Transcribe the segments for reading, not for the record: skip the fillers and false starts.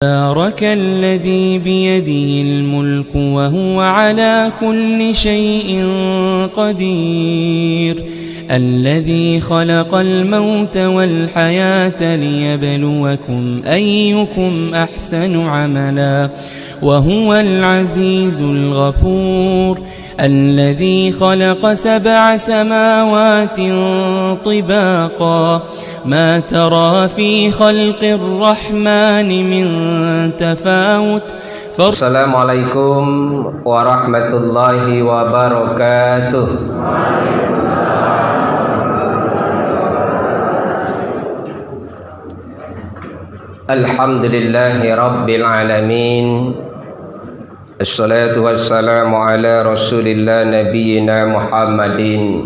تبارك الذي بيده الملك وهو على كل شيء قدير الذي خلق الموت والحياة ليبلوكم أيكم أحسن عملا وهو العزيز الغفور الذي خلق 7 سماوات طباقا ما ترى في خلق الرحمن من تفاوت. Assalamualaikum warahmatullahi wabarakatuh. Alhamdulillahi rabbil alamin. Assalatu wassalamu ala rasulillah nabiyyina Muhammadin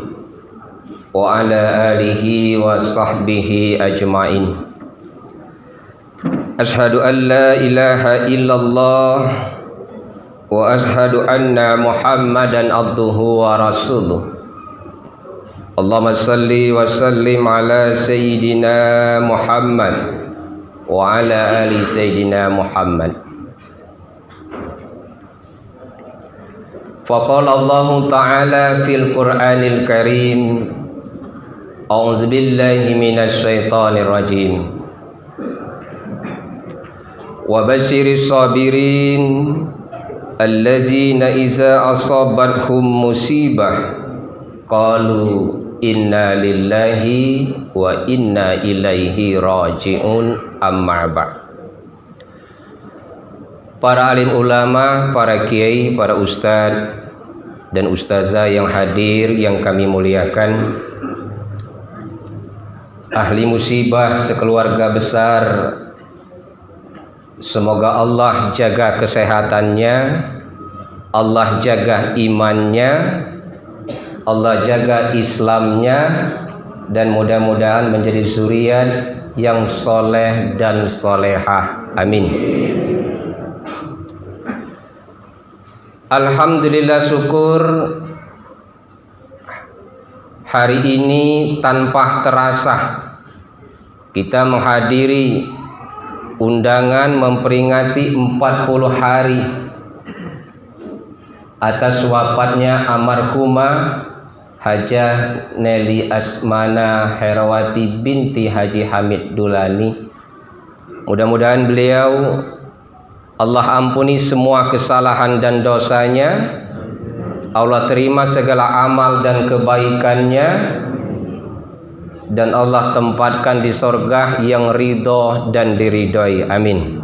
wa ala alihi wa sahbihi ajma'in. Ashhadu an la ilaha illallah wa ashhadu anna Muhammadan abduhu wa rasuluh. Allahumma salli wa sallim ala sayyidina Muhammad wa ala ali sayyidina Muhammad. Faqala Allah Ta'ala fil Qur'anil Karim, a'udzu billahi minasy syaithanir rajim. Wa basyiris sabirin allazina iza asabathum musibah qalu inna lillahi wa inna ilaihi raji'un, amma ba'd. Para alim ulama, para kiai, para ustadz dan ustazah yang hadir yang kami muliakan, ahli musibah sekeluarga besar, semoga Allah jaga kesehatannya, Allah jaga imannya, Allah jaga Islamnya, dan mudah-mudahan menjadi zuriat yang soleh dan solehah. Amin. Alhamdulillah, syukur hari ini tanpa terasa kita menghadiri undangan memperingati 40 hari atas wafatnya almarhumah Hajah Nelly Asmana Herawati binti Haji Hamid Dulani. Mudah-mudahan beliau Allah ampuni semua kesalahan dan dosanya, Allah terima segala amal dan kebaikannya, dan Allah tempatkan di surga yang ridho dan diridhoi. Amin.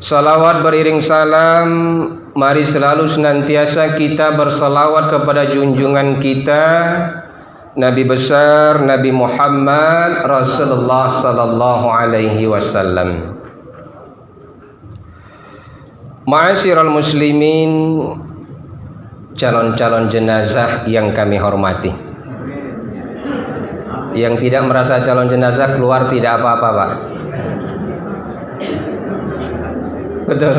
Salawat beriring salam, mari selalu senantiasa kita bersalawat kepada junjungan kita Nabi besar Nabi Muhammad Rasulullah sallallahu alaihi wasallam. Ma'asyiral muslimin, calon-calon jenazah yang kami hormati. Yang tidak merasa calon jenazah keluar tidak apa-apa, Pak. Betul.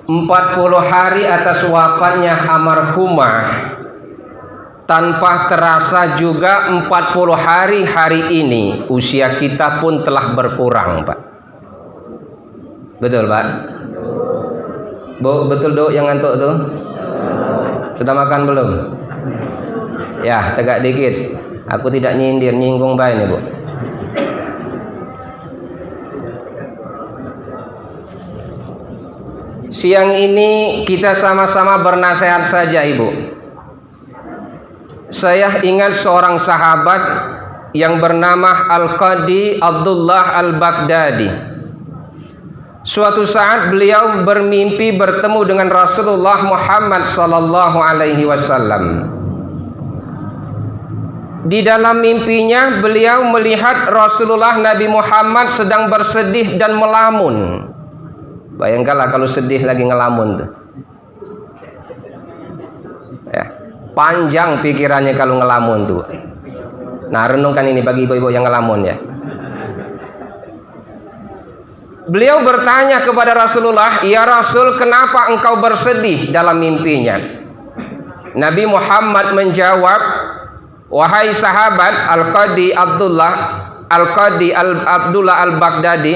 Empat 40 hari atas wafatnya almarhumah, tanpa terasa juga 40 hari ini usia kita pun telah berkurang, Pak. Betul, Pak? Bu, betul, Dok, yang ngantuk tuh? Sudah makan belum? Ya, tegak dikit. Aku tidak nyindir, nyinggung baik nih, Bu. Siang ini kita sama-sama bernasihat saja, Ibu. Saya ingat seorang sahabat yang bernama Al-Qadi Abdullah Al-Baghdadi. Suatu saat beliau bermimpi bertemu dengan Rasulullah Muhammad sallallahu alaihi wasallam. Di dalam mimpinya beliau melihat Rasulullah Nabi Muhammad sedang bersedih dan melamun. Bayangkanlah kalau sedih lagi ngelamun tuh. Ya, panjang pikirannya kalau ngelamun tuh. Nah, renungkan ini bagi ibu-ibu yang ngelamun ya. Beliau bertanya kepada Rasulullah, "Ya Rasul, kenapa engkau bersedih?" dalam mimpinya. Nabi Muhammad menjawab, Wahai sahabat Al-Qadi Abdullah Al-Baghdadi,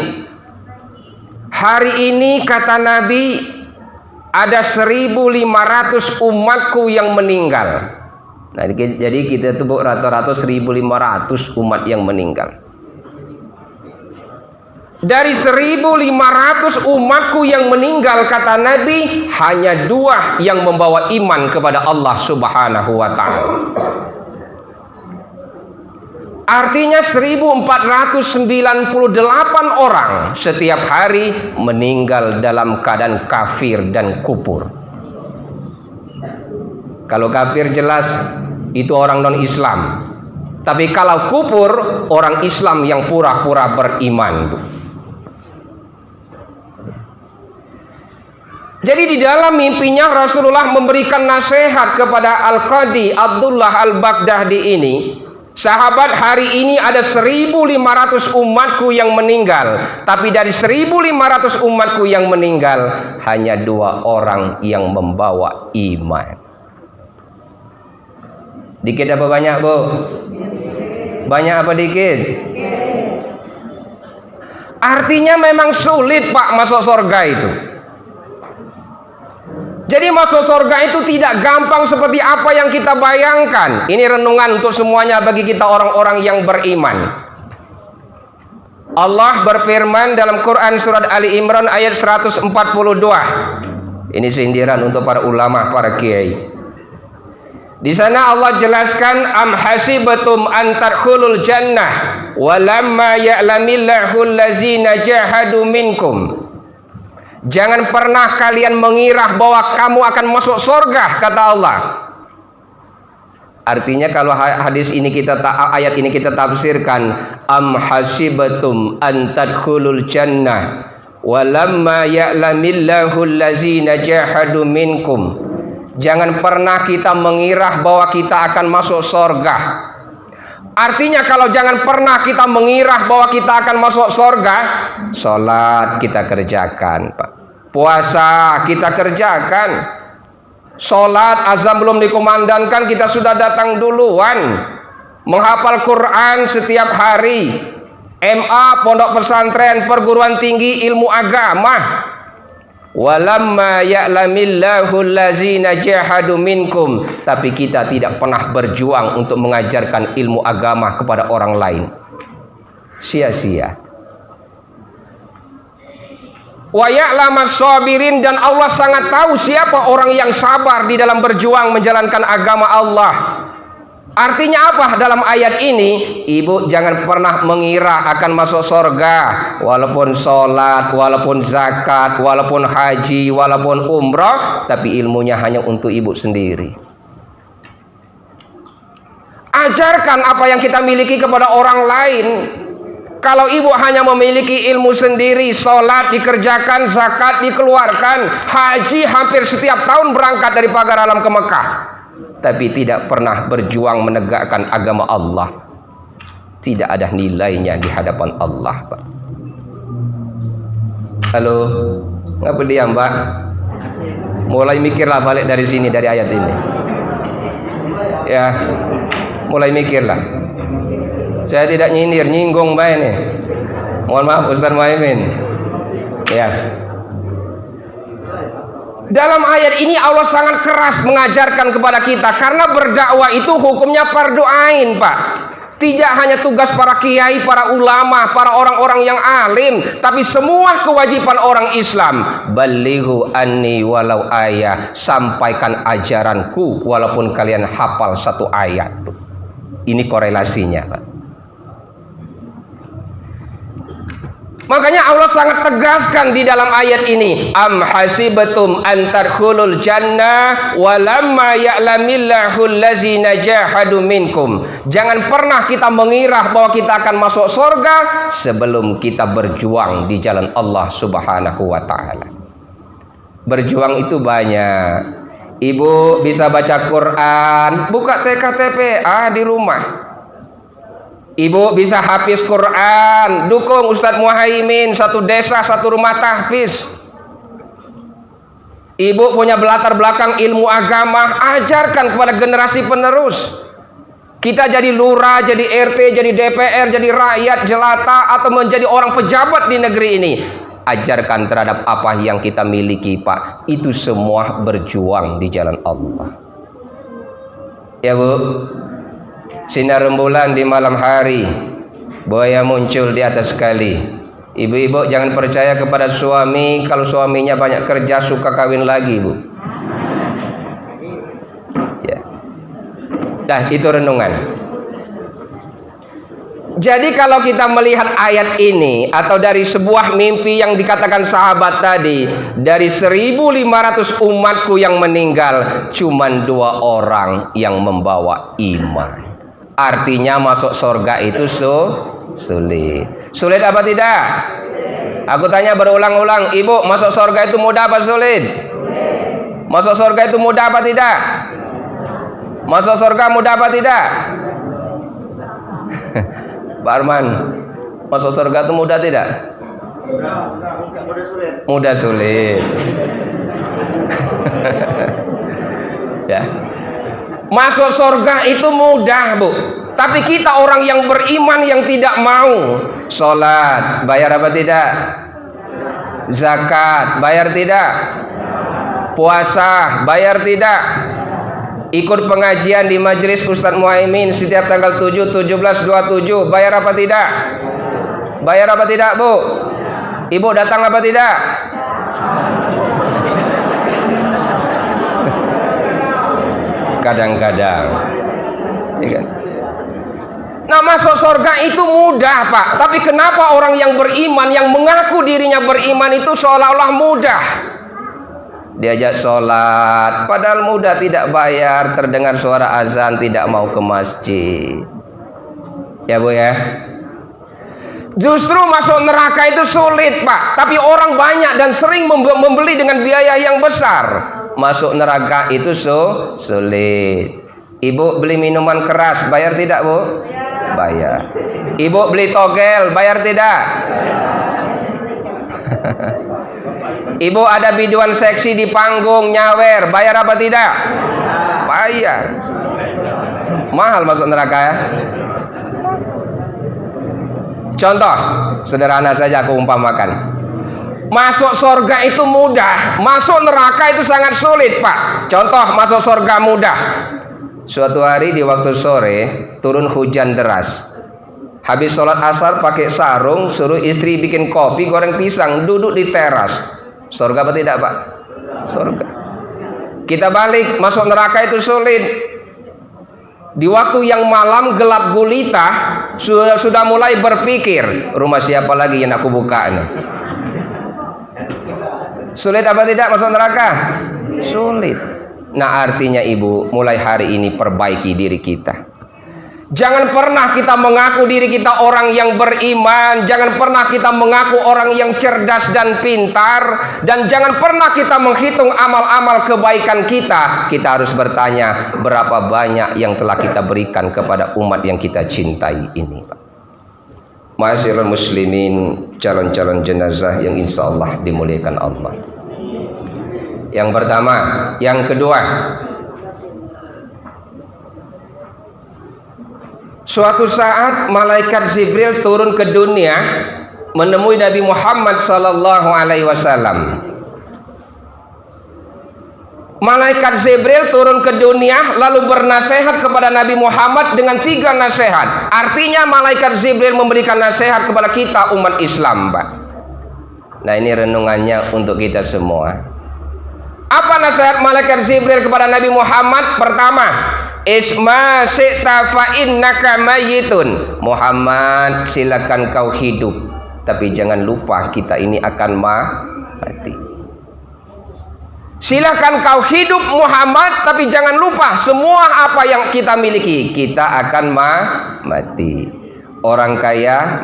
hari ini kata Nabi ada 1.500 umatku yang meninggal. Nah, jadi kita tuh rata-rata 1.500 umat yang meninggal. Dari 1.500 umatku yang meninggal, kata Nabi, hanya 2 yang membawa iman kepada Allah Subhanahu wa ta'ala. Artinya 1.498 orang setiap hari meninggal dalam keadaan kafir dan kufur. Kalau kafir jelas itu orang non-Islam. Tapi kalau kufur, orang Islam yang pura-pura beriman. Jadi di dalam mimpinya Rasulullah memberikan nasihat kepada Al-Qadi Abdullah Al-Baghdadi ini, sahabat, hari ini ada 1.500 umatku yang meninggal, tapi dari 1.500 umatku yang meninggal hanya 2 orang yang membawa iman. Dikit apa banyak, Bu? Banyak apa dikit? Artinya memang sulit, Pak, masuk surga itu. Jadi masuk surga itu tidak gampang seperti apa yang kita bayangkan. Ini renungan untuk semuanya bagi kita orang-orang yang beriman. Allah berfirman dalam Quran surat Ali Imran ayat 142. Ini sindiran untuk para ulama, para kiai. Di sana Allah jelaskan, am hasibatum an tadkhulul jannah walamma ya'lamillahu allazina jahadu minkum. Jangan pernah kalian mengira bahwa kamu akan masuk surga, kata Allah. Artinya kalau hadis ini ayat ini kita tafsirkan, am hasibatum an tadkhulul jannah walamma ya'lamillahu allazina jahadu minkum. Jangan pernah kita mengira bahwa kita akan masuk surga. Artinya kalau jangan pernah kita mengira bahwa kita akan masuk surga, sholat kita kerjakan, Pak. Puasa kita kerjakan. Sholat azan belum dikumandangkan kita sudah datang duluan. Menghafal Quran setiap hari. MA, pondok pesantren, perguruan tinggi, ilmu agama. Walamma ya'lamillahu allazina jahadu minkum. Tapi kita tidak pernah berjuang untuk mengajarkan ilmu agama kepada orang lain. Sia-sia. Wa ya'lamas sabirin, dan Allah sangat tahu siapa orang yang sabar di dalam berjuang menjalankan agama Allah. Artinya apa dalam ayat ini? Ibu jangan pernah mengira akan masuk surga, walaupun sholat, walaupun zakat, walaupun haji, walaupun umrah, tapi ilmunya hanya untuk ibu sendiri. Ajarkan apa yang kita miliki kepada orang lain. Kalau ibu hanya memiliki ilmu sendiri, sholat dikerjakan, zakat dikeluarkan, haji hampir setiap tahun berangkat dari pagar alam ke Mekah, tapi tidak pernah berjuang menegakkan agama Allah, tidak ada nilainya di hadapan Allah, Pak. Halo, ngapa diam, Pak? Mulai mikirlah balik dari sini, dari ayat ini. Ya, mulai mikirlah. Saya tidak nyindir, nyinggung Mbak ini. Mohon maaf Ustaz Muhaimin. Ya. Dalam ayat ini Allah sangat keras mengajarkan kepada kita, karena berdakwah itu hukumnya fardu ain, Pak. Tidak hanya tugas para kiai, para ulama, para orang-orang yang alim, tapi semua kewajiban orang Islam. Balighu anni walau ayat, sampaikan ajaranku walaupun kalian hafal 1 ayat. Ini korelasinya, Pak. Makanya Allah sangat tegaskan di dalam ayat ini, am hasibatum an tadkhulul jannah walamma ya'lamillahu allazina jahadu minkum. Jangan pernah kita mengira bahwa kita akan masuk surga sebelum kita berjuang di jalan Allah Subhanahu wa taala. Berjuang itu banyak. Ibu bisa baca Quran, buka TKTPA di rumah. Ibu bisa hafiz Quran, dukung Ustadz Muhaimin, 1 desa 1 rumah tahfiz. Ibu punya latar belakang ilmu agama, ajarkan kepada generasi penerus. Kita jadi lurah, jadi RT, jadi DPR, jadi rakyat jelata, atau menjadi orang pejabat di negeri ini, ajarkan terhadap apa yang kita miliki, Pak. Itu semua berjuang di jalan Allah. Ya Bu, sinar rembulan di malam hari, buaya muncul di atas kali. Ibu-ibu jangan percaya kepada suami kalau suaminya banyak kerja suka kawin lagi, Bu. Ya. Dah, itu renungan. Jadi kalau kita melihat ayat ini atau dari sebuah mimpi yang dikatakan sahabat tadi, dari 1.500 umatku yang meninggal, cuman 2 orang yang membawa iman. Artinya masuk surga itu sulit. Sulit apa tidak? Aku tanya berulang-ulang, Ibu, masuk surga itu mudah apa sulit? Masuk surga itu mudah apa tidak? Masuk surga mudah apa tidak? Pak Arman, masuk surga itu mudah tidak? Mudah sulit. Ya. Masuk surga itu mudah, Bu. Tapi kita orang yang beriman yang tidak mau sholat, bayar apa tidak? Zakat, bayar tidak? Puasa, bayar tidak? Ikut pengajian di majelis Ustadz Muhaimin setiap tanggal 7, 17, 27, bayar apa tidak? Bayar apa tidak, Bu? Ibu datang apa tidak? Kadang-kadang. Ya. Nah, masuk surga itu mudah, Pak. Tapi kenapa orang yang beriman, yang mengaku dirinya beriman itu seolah-olah mudah? Diajak sholat, padahal mudah, tidak bayar, terdengar suara azan, tidak mau ke masjid. Ya Bu ya. Justru masuk neraka itu sulit, Pak. Tapi orang banyak dan sering membeli dengan biaya yang besar. Masuk neraka itu sulit. Ibu beli minuman keras, bayar tidak, Bu? Bayar. Ibu beli togel, bayar tidak? Ibu ada biduan seksi di panggung, nyawer, bayar apa tidak? Bayar. Mahal masuk neraka ya. Contoh sederhana saja aku umpamakan. Masuk surga itu mudah, masuk neraka itu sangat sulit, Pak. Contoh masuk surga mudah. Suatu hari di waktu sore turun hujan deras. Habis sholat asar pakai sarung, suruh istri bikin kopi, goreng pisang, duduk di teras. Surga apa tidak, Pak? Surga. Kita balik, masuk neraka itu sulit. Di waktu yang malam gelap gulita, sudah mulai berpikir, rumah siapa lagi yang aku buka ini? Sulit apa tidak masuk neraka? Sulit. Nah, artinya Ibu, mulai hari ini perbaiki diri kita. Jangan pernah kita mengaku diri kita orang yang beriman. Jangan pernah kita mengaku orang yang cerdas dan pintar. Dan jangan pernah kita menghitung amal-amal kebaikan kita. Kita harus bertanya, berapa banyak yang telah kita berikan kepada umat yang kita cintai ini, Pak. Ma'asyiral muslimin, calon-calon jenazah yang insya Allah dimuliakan Allah. Yang pertama, yang kedua, suatu saat malaikat Jibril turun ke dunia menemui Nabi Muhammad sallallahu alaihi wasallam. Malaikat Jibril turun ke dunia lalu bernasihat kepada Nabi Muhammad dengan 3 nasihat. Artinya malaikat Jibril memberikan nasihat kepada kita umat Islam, Pak. Nah, ini renungannya untuk kita semua. Apa nasihat malaikat Jibril kepada Nabi Muhammad? Pertama, isma syi'ta fa innaka mayyitun. Muhammad, silakan kau hidup, tapi jangan lupa kita ini akan mati. Silakan kau hidup Muhammad, tapi jangan lupa semua apa yang kita miliki, kita akan mati. Orang kaya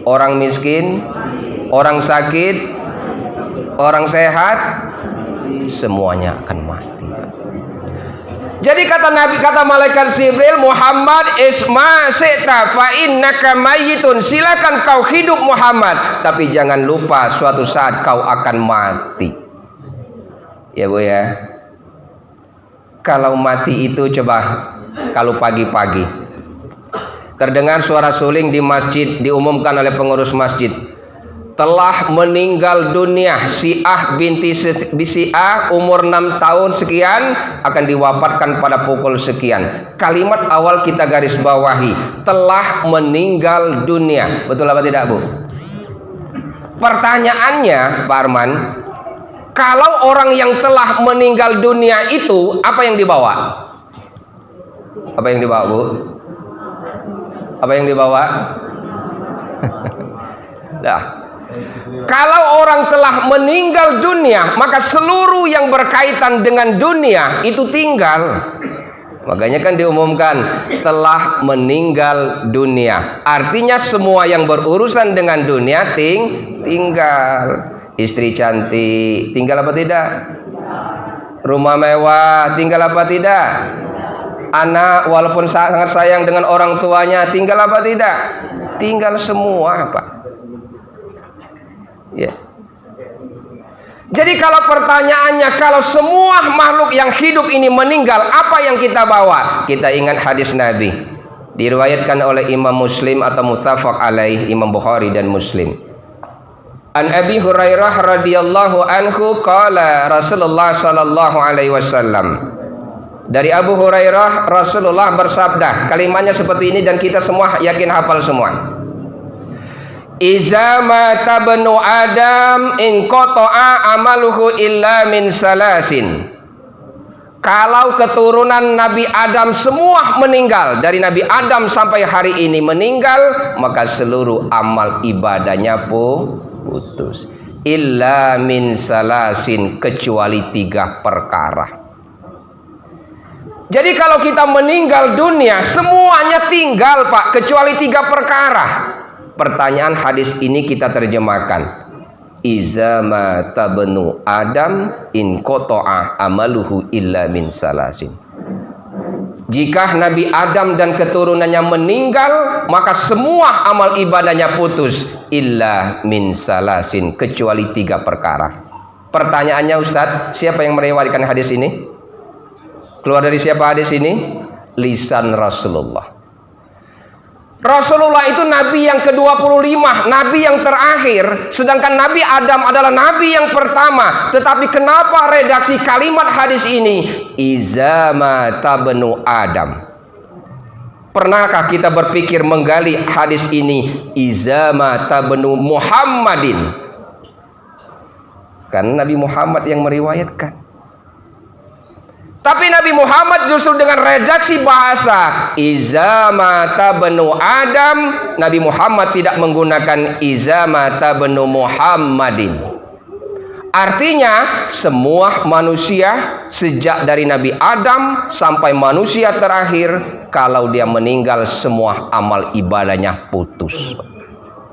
orang miskin, orang sakit, orang sehat, semuanya akan mati. Jadi kata Nabi, kata malaikat Jibril, Muhammad isma syi'ta fa innaka mayyitun. Silakan kau hidup Muhammad, tapi jangan lupa suatu saat kau akan mati. Ya Bu ya. Kalau mati itu coba kalau pagi-pagi terdengar suara suling di masjid, diumumkan oleh pengurus masjid, telah meninggal dunia si A binti si A, umur 6 tahun sekian, akan diwafatkan pada pukul sekian. Kalimat awal kita garis bawahi, telah meninggal dunia. Betul apa tidak, Bu? Pertanyaannya, Pak Arman, kalau orang yang telah meninggal dunia itu, apa yang dibawa? Apa yang dibawa, Bu? Apa yang dibawa? Nah, kalau orang telah meninggal dunia, maka seluruh yang berkaitan dengan dunia itu tinggal. Makanya kan diumumkan telah meninggal dunia. Artinya semua yang berurusan dengan dunia tinggal. Istri cantik, tinggal apa tidak? Rumah mewah, tinggal apa tidak? Anak walaupun sangat sayang dengan orang tuanya, tinggal apa tidak? Tinggal semua, Pak. Ya. Jadi kalau pertanyaannya, kalau semua makhluk yang hidup ini meninggal, apa yang kita bawa? Kita ingat hadis Nabi, diriwayatkan oleh Imam Muslim atau muttafaq alaih, Imam Bukhari dan Muslim. An Abi Hurairah radhiyallahu anhu qala Rasulullah sallallahu alaihi wasallam. Dari Abu Hurairah, Rasulullah bersabda, kalimatnya seperti ini dan kita semua yakin hafal semua. Iza mata banu Adam in qata'a amaluhu illa min salasin. Kalau keturunan Nabi Adam semua meninggal, dari Nabi Adam sampai hari ini meninggal, maka seluruh amal ibadahnya putus. Illa min salasin, kecuali 3 perkara. Jadi kalau kita meninggal dunia, semuanya tinggal, Pak, kecuali 3 perkara. Pertanyaan hadis ini kita terjemahkan. Iza mata banu Adam in qata'a amaluhu illa min salasin. Jika Nabi Adam dan keturunannya meninggal, maka semua amal ibadahnya putus. Illa min salasin, kecuali 3 perkara. Pertanyaannya, Ustadz, siapa yang meriwayatkan hadis ini? Keluar dari siapa hadis ini? Lisan Rasulullah. Rasulullah itu Nabi yang ke-25, Nabi yang terakhir. Sedangkan Nabi Adam adalah Nabi yang pertama. Tetapi kenapa redaksi kalimat hadis ini? Iza mata banu Adam. Pernahkah kita berpikir menggali hadis ini? Iza mata banu Muhammadin. Karena Nabi Muhammad yang meriwayatkan. Tapi Nabi Muhammad justru dengan redaksi bahasa iza mata banu Adam, Nabi Muhammad tidak menggunakan iza mata banu Muhammadin. Artinya semua manusia sejak dari Nabi Adam sampai manusia terakhir, kalau dia meninggal semua amal ibadahnya putus.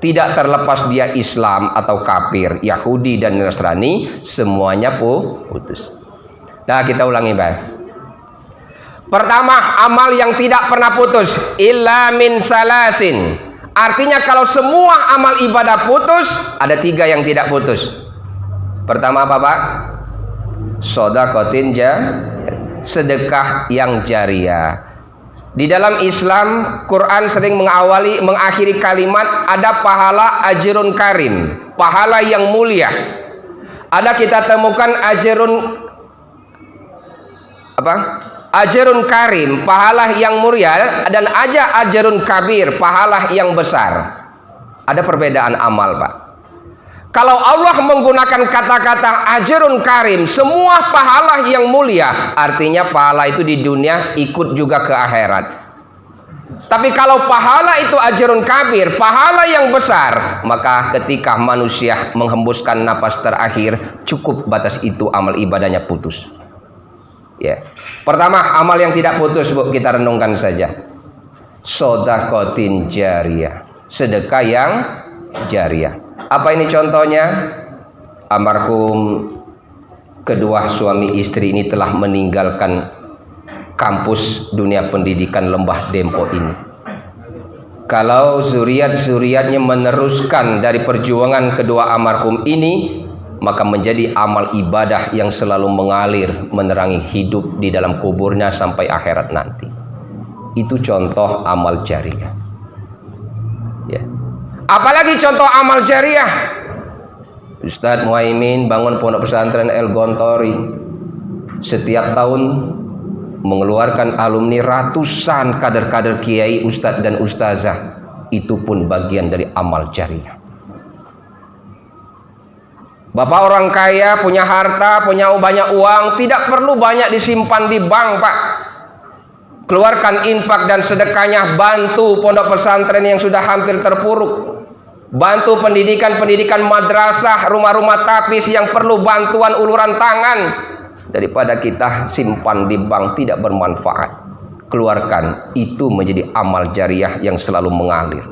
Tidak terlepas dia Islam atau kafir, Yahudi dan Nasrani, semuanya putus. Nah, kita ulangi, Pak. Pertama, amal yang tidak pernah putus, illa min salasin. Artinya kalau semua amal ibadah putus, ada 3 yang tidak putus. Pertama apa, Pak? Shadaqatin jariyah, sedekah yang jariah. Di dalam Islam, Quran sering mengakhiri kalimat ada pahala ajrun karim, pahala yang mulia. Ada kita temukan ajrun karim, pahala yang mulia, dan ajrun kabir, pahala yang besar. Ada perbedaan amal, Pak. Kalau Allah menggunakan kata-kata ajrun karim, semua pahala yang mulia, artinya pahala itu di dunia ikut juga ke akhirat. Tapi kalau pahala itu ajrun kabir, pahala yang besar, maka ketika manusia menghembuskan napas terakhir, cukup batas itu amal ibadahnya putus. Ya. Pertama, amal yang tidak putus, Bu, kita renungkan saja. Shadaqatin jariyah, sedekah yang jariah. Apa ini contohnya? Almarhum kedua suami istri ini telah meninggalkan kampus dunia pendidikan Lembah Dempo ini. Kalau zuriat-zuriatnya meneruskan dari perjuangan kedua almarhum ini, maka menjadi amal ibadah yang selalu mengalir menerangi hidup di dalam kuburnya sampai akhirat nanti. Itu contoh amal jariah. Ya. Apalagi contoh amal jariah. Ustadz Muhaimin bangun pondok pesantren El Gontori. Setiap tahun mengeluarkan alumni ratusan kader-kader kiai, ustadz dan ustazah. Itu pun bagian dari amal jariah. Bapak orang kaya, punya harta, punya banyak uang, tidak perlu banyak disimpan di bank, Pak. Keluarkan infak dan sedekahnya, bantu pondok pesantren yang sudah hampir terpuruk. Bantu pendidikan-pendidikan madrasah, rumah-rumah tapis yang perlu bantuan uluran tangan. Daripada kita simpan di bank tidak bermanfaat. Keluarkan, itu menjadi amal jariah yang selalu mengalir.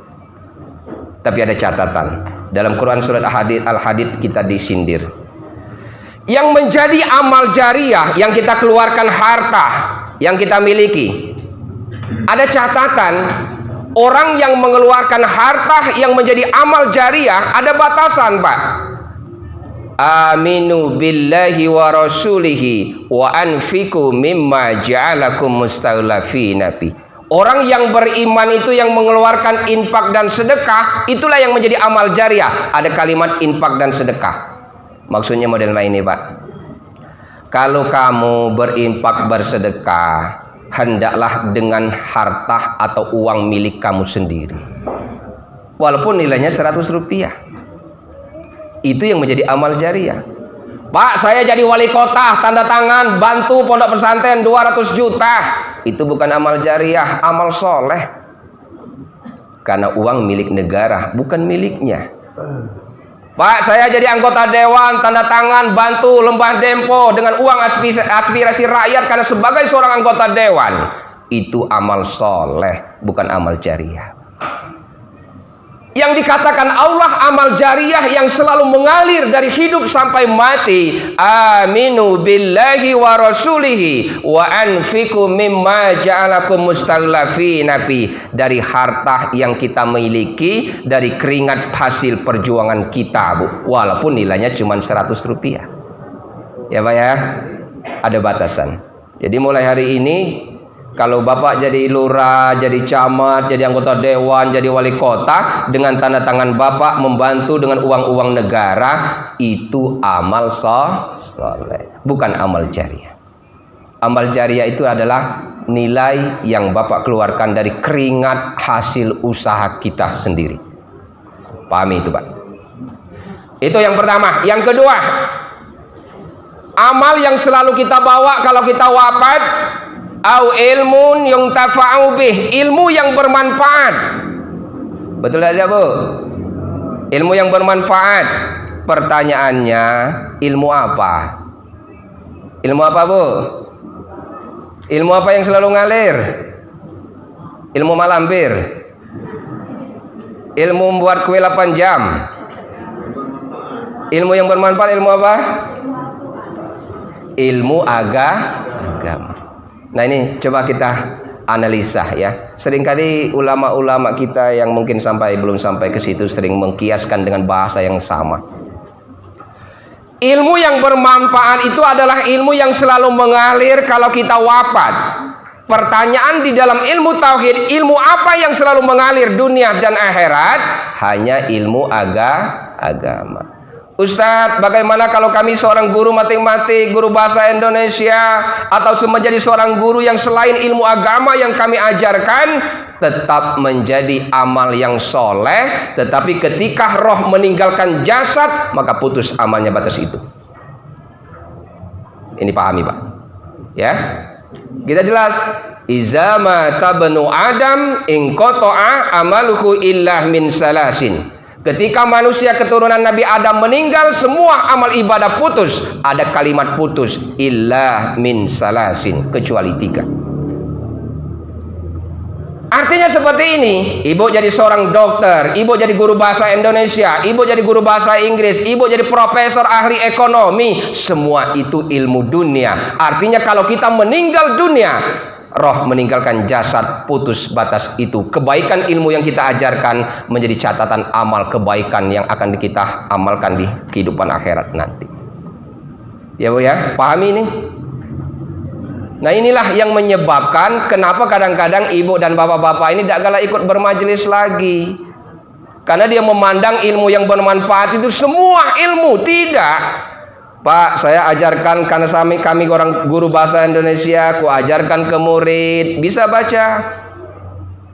Tapi ada catatan. Dalam Quran surat Al-Hadid kita disindir. Yang menjadi amal jariah, yang kita keluarkan harta, yang kita miliki. Ada catatan, orang yang mengeluarkan harta yang menjadi amal jariah, ada batasan, Pak. Aminu billahi wa rasulihi wa anfiku mimma ja'alakum mustakhlafina fi. Orang yang beriman itu yang mengeluarkan infak dan sedekah, itulah yang menjadi amal jariah. Ada kalimat infak dan sedekah. Maksudnya model lain ini, Pak. Kalau kamu berinfak bersedekah, hendaklah dengan harta atau uang milik kamu sendiri. Walaupun nilainya 100 rupiah. Itu yang menjadi amal jariah. Pak, saya jadi wali kota, tanda tangan, bantu pondok pesantren 200 juta. Itu bukan amal jariah, amal soleh. Karena uang milik negara, bukan miliknya. Pak, saya jadi anggota dewan, tanda tangan, bantu Lembah Dempo dengan uang aspirasi rakyat karena sebagai seorang anggota dewan. Itu amal soleh, bukan amal jariah. Yang dikatakan Allah amal jariah yang selalu mengalir dari hidup sampai mati. Aminu billahi wa rasulihi wa anfiku mimma ja'alakum mustakhlafina fi. Dari harta yang kita miliki, dari keringat hasil perjuangan kita, Bu. Walaupun nilainya cuma 100 rupiah. Ya, Pak ya. Ada batasan. Jadi mulai hari ini, kalau Bapak jadi lurah, jadi camat, jadi anggota dewan, jadi wali kota, dengan tanda tangan Bapak membantu dengan uang-uang negara, itu amal soleh, bukan amal jariah. Amal jariah itu adalah nilai yang Bapak keluarkan dari keringat hasil usaha kita sendiri. Pahami itu, Pak? Itu yang pertama. Yang kedua, amal yang selalu kita bawa kalau kita wafat, au ilmun yang tafa'u bih, ilmu yang bermanfaat. Betul tidak, Bu? Ilmu yang bermanfaat. Pertanyaannya, ilmu apa? Ilmu apa, Bu? Ilmu apa yang selalu ngalir? Ilmu malampir. Ilmu membuat kue 8 jam. Ilmu yang bermanfaat, ilmu apa? Ilmu agama. Nah, ini coba kita analisa ya. Seringkali ulama-ulama kita yang mungkin belum sampai ke situ sering mengkiaskan dengan bahasa yang sama. Ilmu yang bermanfaat itu adalah ilmu yang selalu mengalir kalau kita wafat. Pertanyaan di dalam ilmu tauhid, ilmu apa yang selalu mengalir dunia dan akhirat? Hanya ilmu agama. Ustadz, bagaimana kalau kami seorang guru matematik, guru bahasa Indonesia, atau menjadi seorang guru yang selain ilmu agama yang kami ajarkan, tetap menjadi amal yang soleh, tetapi ketika roh meninggalkan jasad, maka putus amalnya batas itu. Ini pahami, Pak? Ya, kita jelas. Iza mata banu Adam inqata'a amaluhu illa min salasin. Ketika manusia keturunan Nabi Adam meninggal, semua amal ibadah putus. Ada kalimat putus, illa min salasin, kecuali 3. Artinya seperti ini, ibu jadi seorang dokter, ibu jadi guru bahasa Indonesia, ibu jadi guru bahasa Inggris, ibu jadi profesor ahli ekonomi, semua itu ilmu dunia. Artinya kalau kita meninggal dunia, roh meninggalkan jasad, putus batas itu. Kebaikan ilmu yang kita ajarkan menjadi catatan amal kebaikan yang akan kita amalkan di kehidupan akhirat nanti. Ya, Bu ya, pahami ini? Nah inilah yang menyebabkan kenapa kadang-kadang ibu dan bapak-bapak ini tidak galak ikut bermajelis lagi. Karena dia memandang ilmu yang bermanfaat itu semua ilmu. Tidak. Pak, saya ajarkan karena kami orang guru bahasa Indonesia, ku ajarkan ke murid bisa baca,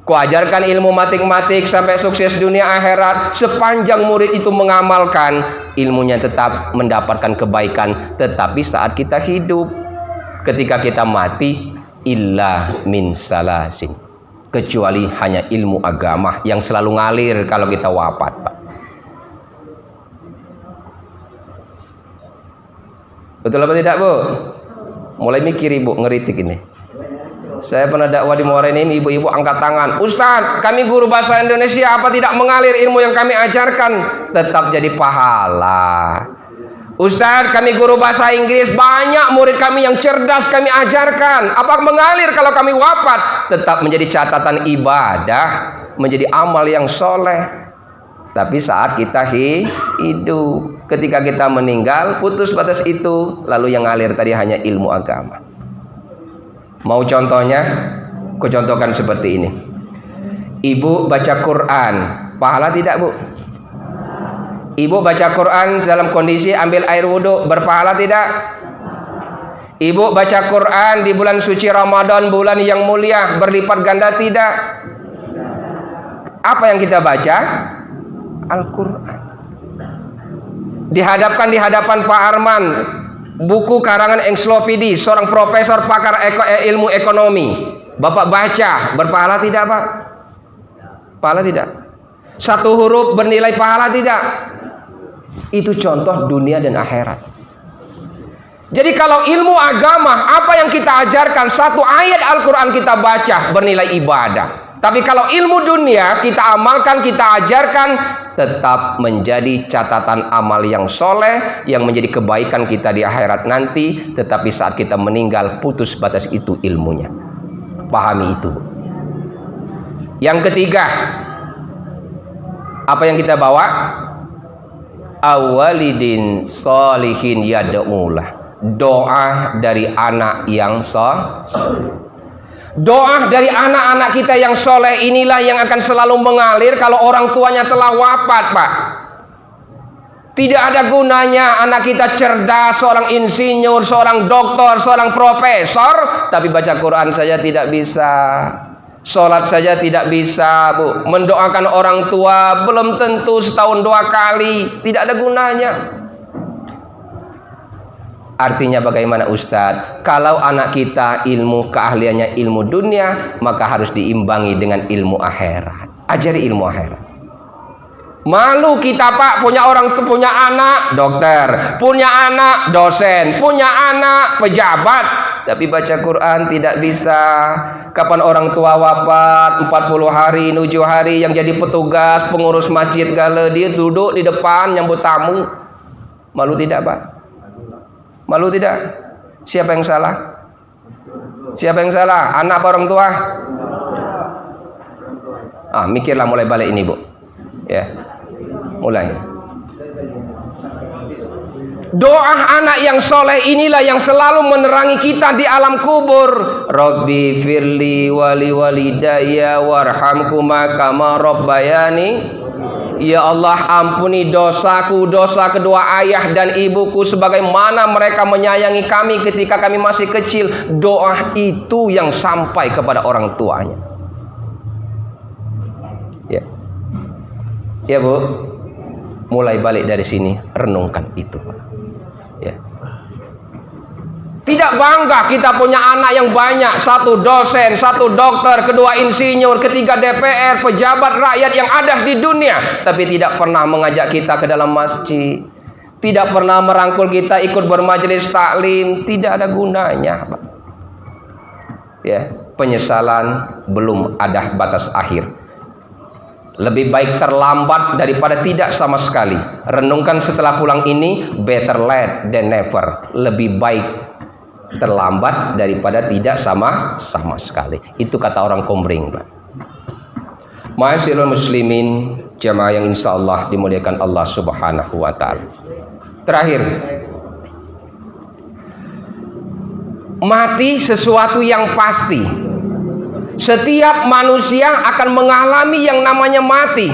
ku ajarkan ilmu matematik sampai sukses dunia akhirat. Sepanjang murid itu mengamalkan, ilmunya tetap mendapatkan kebaikan. Tetapi saat kita hidup, ketika kita mati, illa min salasin, kecuali hanya ilmu agama yang selalu ngalir kalau kita wafat, Pak. Betul apa tidak, Bu? Mulai mikir Ibu, ngeritik ini. Saya pernah dakwah di Muara ini, ibu-ibu angkat tangan. Ustadz, kami guru bahasa Indonesia, apa tidak mengalir ilmu yang kami ajarkan? Tetap jadi pahala. Ustadz, kami guru bahasa Inggris, banyak murid kami yang cerdas kami ajarkan. Apa mengalir kalau kami wafat? Tetap menjadi catatan ibadah, menjadi amal yang soleh. Tapi saat kita hidup, ketika kita meninggal, putus batas itu. Lalu yang ngalir tadi hanya ilmu agama. Mau contohnya? Aku contohkan seperti ini. Ibu baca Quran, pahala tidak, Bu? Ibu baca Quran dalam kondisi ambil air wudhu, berpahala tidak? Ibu baca Quran di bulan suci Ramadan, bulan yang mulia, berlipat ganda tidak? Apa yang kita baca? Al-Quran. Dihadapkan di hadapan Pak Arman, buku karangan Encyclopedia, seorang profesor pakar ilmu ekonomi. Bapak baca, berpahala tidak, Pak? Pahala tidak? Satu huruf bernilai pahala tidak? Itu contoh dunia dan akhirat. Jadi kalau ilmu agama, apa yang kita ajarkan, satu ayat Al-Quran kita baca, bernilai ibadah. Tapi kalau ilmu dunia kita amalkan, kita ajarkan, tetap menjadi catatan amal yang soleh, yang menjadi kebaikan kita di akhirat nanti. Tetapi saat kita meninggal, putus batas itu ilmunya. Pahami itu. Yang ketiga, apa yang kita bawa? Awalidin solihin yad'ulah, doa dari anak yang soleh. Doa dari anak-anak kita yang soleh inilah yang akan selalu mengalir kalau orang tuanya telah wafat, Pak. Tidak ada gunanya anak kita cerdas, seorang insinyur, seorang doktor, seorang profesor, tapi baca Quran saja tidak bisa, sholat saja tidak bisa, Bu. Mendoakan orang tua belum tentu setahun 2 kali, tidak ada gunanya. Artinya bagaimana, Ustadz? Kalau anak kita ilmu keahliannya ilmu dunia, maka harus diimbangi dengan ilmu akhirat. Ajari ilmu akhirat. Malu kita, Pak, punya anak dokter, punya anak dosen, punya anak pejabat, tapi baca Quran tidak bisa. Kapan orang tua wafat, 40 hari, 7 hari, yang jadi petugas, pengurus masjid gale, dia duduk di depan nyambut tamu. Malu tidak, Pak? Malu tidak? Siapa yang salah? Siapa yang salah? Anak apa orang tua? Mikirlah mulai balik ini, Bu. Ya. Mulai. Doa anak yang soleh inilah yang selalu menerangi kita di alam kubur. Rabbi firli wali walidayya warhamhuma kama rabbayani. Ya Allah, ampuni dosaku, dosa kedua ayah dan ibuku, sebagaimana mereka menyayangi kami ketika kami masih kecil. Doa itu yang sampai kepada orang tuanya. Ya, ya, Bu. Mulai balik dari sini, renungkan itu. Ya. Tidak bangga kita punya anak yang banyak, 1 dosen, 1 dokter, 2 insinyur, 3 DPR, pejabat rakyat yang ada di dunia, tapi tidak pernah mengajak kita ke dalam masjid, tidak pernah merangkul kita ikut bermajelis taklim. Tidak ada gunanya, Pak. Ya, penyesalan belum ada batas akhir. Lebih baik terlambat daripada tidak sama sekali. Renungkan setelah pulang ini, better late than never. Lebih baik terlambat daripada tidak sama sekali. Itu kata orang Komering, Pak. Ma'asyiral muslimin, jamaah yang insyaallah dimuliakan Allah Subhanahu wa taala. Terakhir, Mati sesuatu yang pasti. Setiap manusia akan mengalami yang namanya mati.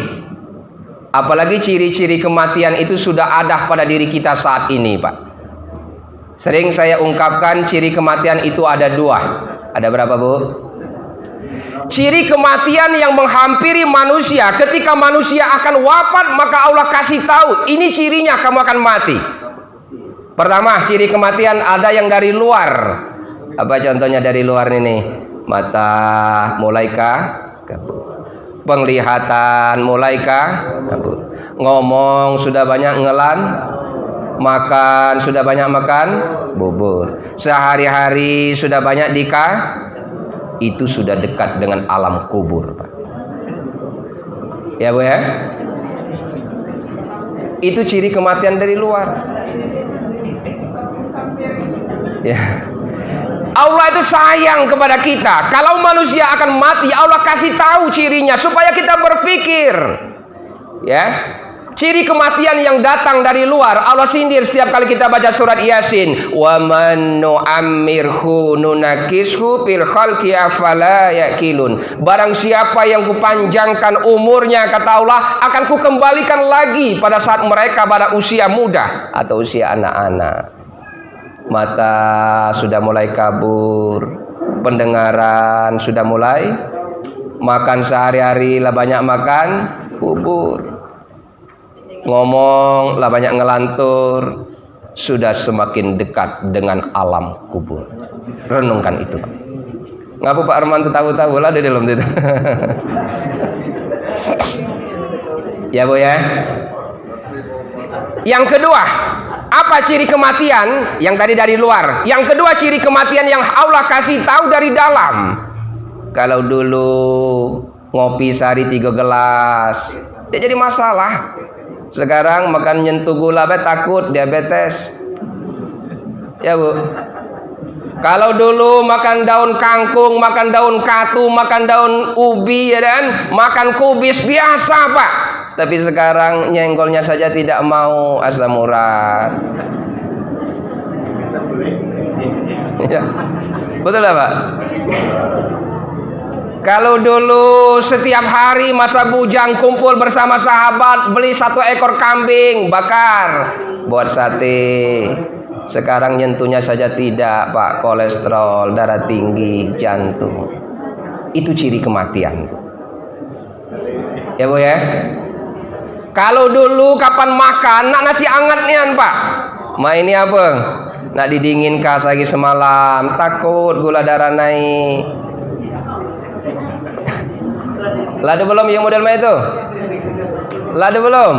Apalagi ciri-ciri kematian itu sudah ada pada diri kita saat ini, Pak. Sering saya ungkapkan ciri kematian itu ada 2. Ada berapa, Bu? Ciri kematian yang menghampiri manusia, ketika manusia akan wafat maka Allah kasih tahu, ini cirinya kamu akan mati. Pertama, ciri kematian ada yang dari luar. Apa contohnya dari luar ini? Mata mulai kabur. Penglihatan mulai kabur. Ngomong sudah banyak ngelan. Makan sudah banyak makan bubur. Sehari-hari sudah banyak itu sudah dekat dengan alam kubur, Pak. Ya, Bu ya? Itu ciri kematian dari luar. Ya. Allah itu sayang kepada kita. Kalau manusia akan mati, Allah kasih tahu cirinya supaya kita berpikir. Ya. Ciri kematian yang datang dari luar, Allah sindir setiap kali kita baca surat Yasin. Wa man nu'ammirhu nunakishu fil khalqi afala yaqilun. Barang siapa yang kupanjangkan umurnya, kata Allah, akan kukembalikan lagi pada saat mereka pada usia muda atau usia anak-anak. Mata sudah mulai kabur, pendengaran sudah mulai, makan sehari-hari lah banyak makan bubur, ngomong lah banyak ngelantur, sudah semakin dekat dengan alam kubur. Renungkan itu, Pak. Ngaku Pak Arman tuh tahu-tahu lah di dalam itu. Ya, Bu ya. Yang kedua, apa ciri kematian? Yang tadi dari luar. Yang kedua, ciri kematian yang Allah kasih tahu dari dalam. Kalau dulu ngopi sehari 3 gelas, dia jadi masalah. Sekarang makan nyentuh gula takut diabetes. Ya, Bu. Kalau dulu makan daun kangkung, makan daun katu, makan daun ubi, ya kan? Makan kubis biasa, Pak. Tapi sekarang nyenggolnya saja tidak mau, asam urat. Ya. Betul lah, Pak? Kalau dulu setiap hari masa bujang kumpul bersama sahabat, beli 1 ekor kambing, bakar, buat sate. Sekarang nyentuhnya saja tidak, Pak. Kolesterol, darah tinggi, jantung. Itu ciri kematian. Ya, Bu ya. Kalau dulu kapan makan, nak nasi anget nian, Pak. Ma ini apa? Nak didinginkan lagi semalam, takut gula darah naik. Lada belum yang model mah itu? Lada belum?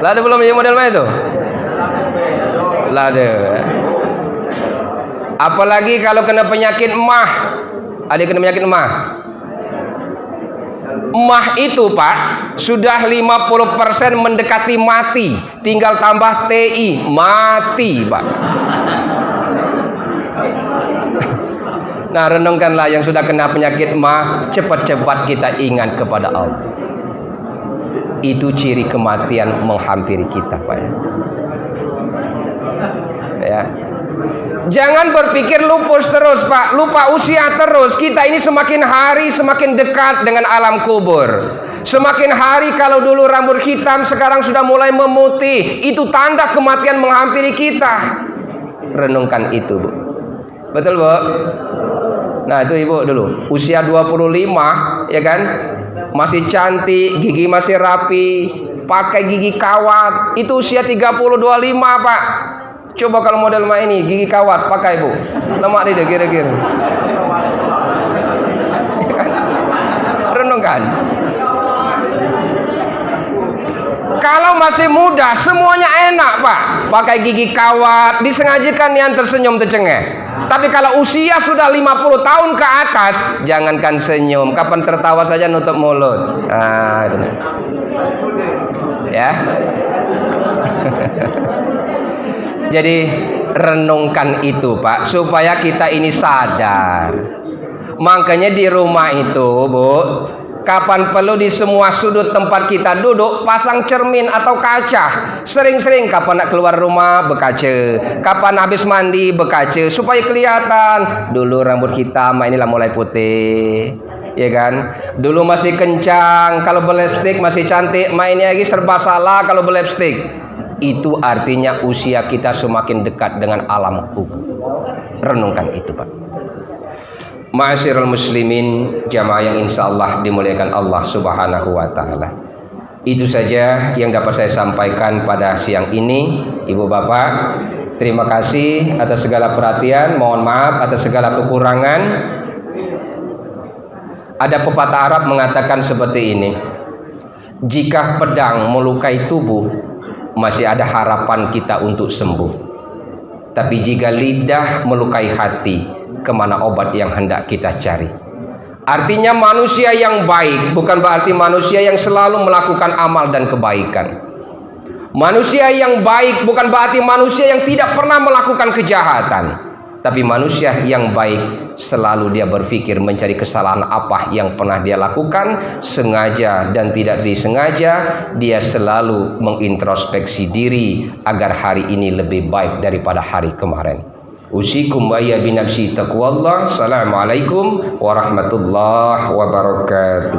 Lada belum yang model mah itu? Lada. Apalagi kalau kena penyakit emah. Ada kena penyakit emah. Emah itu, Pak, sudah 50% mendekati mati. Tinggal tambah TI, mati, Pak. Nah, renungkanlah yang sudah kena penyakit emah, cepat-cepat kita ingat kepada Allah. Itu ciri kematian menghampiri kita, Pak. Ya. Jangan berpikir lupus terus, Pak. Lupa usia terus. Kita ini semakin hari semakin dekat dengan alam kubur. Semakin hari kalau dulu rambut hitam, sekarang sudah mulai memutih. Itu tanda kematian menghampiri kita. Renungkan itu, Bu. Betul, Bu? Nah, itu Ibu dulu. Usia 25, ya kan? Masih cantik, gigi masih rapi, pakai gigi kawat. Itu usia 30-25, Pak. Coba kalau model mah ini gigi kawat pakai, Bu. Lemak dia kira-kira. Renungkan. Kalau masih muda semuanya enak, Pak. Pakai gigi kawat, disengajakan yang tersenyum tercengeh. Tapi kalau usia sudah 50 tahun ke atas, jangankan senyum, kapan tertawa saja nutup mulut. Nah, itu. Ya. Jadi renungkan itu, Pak, supaya kita ini sadar. Makanya di rumah itu, Bu, Kapan perlu di semua sudut tempat kita duduk pasang cermin atau kaca. Sering-sering kapan nak keluar rumah berkaca, kapan habis mandi berkaca, supaya kelihatan dulu rambut hitam inilah mulai putih, ya kan? Dulu masih kencang, kalau berlipstik masih cantik, mainnya lagi serba salah kalau berlipstik. Itu artinya usia kita semakin dekat dengan alam kubur. Renungkan itu, Pak. Ma'asyiral muslimin, jamaah yang insyaallah dimuliakan Allah Subhanahu wa taala. Itu saja yang dapat saya sampaikan pada siang ini. Ibu bapak, terima kasih atas segala perhatian, mohon maaf atas segala kekurangan. Ada pepatah Arab mengatakan seperti ini: jika pedang melukai tubuh, masih ada harapan kita untuk sembuh. Tapi jika lidah melukai hati, kemana obat yang hendak kita cari? Artinya manusia yang baik bukan berarti manusia yang selalu melakukan amal dan kebaikan. Manusia yang baik bukan berarti manusia yang tidak pernah melakukan kejahatan. Tapi manusia yang baik selalu dia berpikir mencari kesalahan apa yang pernah dia lakukan, sengaja dan tidak disengaja. Dia selalu mengintrospeksi diri agar hari ini lebih baik daripada hari kemarin. Usikum wa ya binafsi taqwallah. Assalamualaikum warahmatullahi wabarakatuh.